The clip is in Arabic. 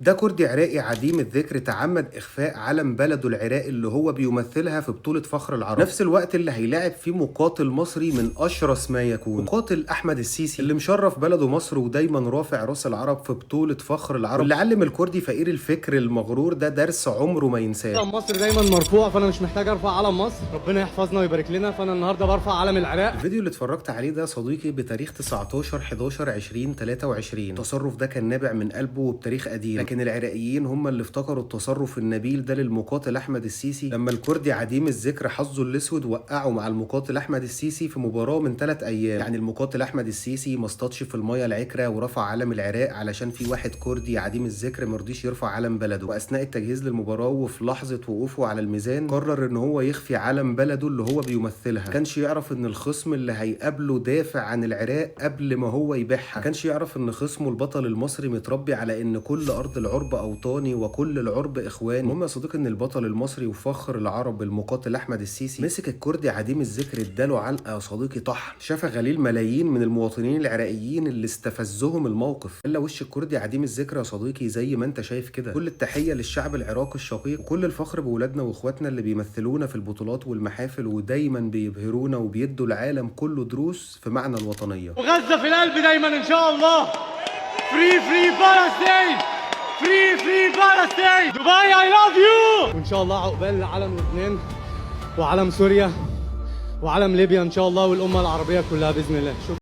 ده كردي عراقي عديم الذكر تعمد إخفاء علم بلده العراق اللي هو بيمثلها في بطولة فخر العرب، نفس الوقت اللي هيلاعب فيه مقاتل مصري من أشرس ما يكون، مقاتل أحمد السيسي اللي مشرف بلده مصر ودايما رافع راس العرب في بطولة فخر العرب، واللي علم الكردي فقير الفكر المغرور ده درس عمره ما ينساه. علم مصر دايما مرفوع، فأنا مش محتاج أرفع علم مصر، ربنا يحفظنا ويبارك لنا، فأنا النهارده برفع علم العراق. الفيديو اللي اتفرجت عليه ده صديقي بتاريخ 19/11/2023، التصرف ده كان نابع من قلبه وبتاريخ قديم، لكن العراقيين هم اللي افتكروا التصرف النبيل ده للمقاتل احمد السيسي لما الكردي عديم الذكر حظه الاسود وقعوا مع المقاتل احمد السيسي في مباراه من 3 ايام. يعني المقاتل احمد السيسي ما اصطادش في الميه العكره ورفع علم العراق علشان في واحد كردي عديم الذكر مرضيش يرفع علم بلده، واثناء التجهيز للمباراه وفي لحظه وقوفه على الميزان قرر ان هو يخفي علم بلده اللي هو بيمثلها. ما كانش يعرف ان الخصم اللي هيقابله دافع عن العراق قبل ما هو يبيعها، ما كانش يعرف ان خصمه البطل المصري متربي على ان كل ارض العرب اوطاني وكل العرب اخواني. المهم يا صديقي ان البطل المصري وفخر العرب المقاتل احمد السيسي مسك الكردي عديم الذكر اداله علقه يا صديقي طحن، شاف غليل ملايين من المواطنين العراقيين اللي استفزهم الموقف. الا وش الكردي عديم الذكر يا صديقي زي ما انت شايف كده. كل التحيه للشعب العراقي الشقيق، وكل الفخر بولادنا واخواتنا اللي بيمثلونا في البطولات والمحافل ودايما بيبهرونا وبيدوا العالم كله دروس في معنى الوطنيه. وغزة في القلب دايما إن شاء الله. فري فلسطين، فري فلسطين، دبي اي لاف يو. وان شاء الله عقبال علم لبنان وعلم سوريا وعلم ليبيا ان شاء الله والامه العربيه كلها باذن الله.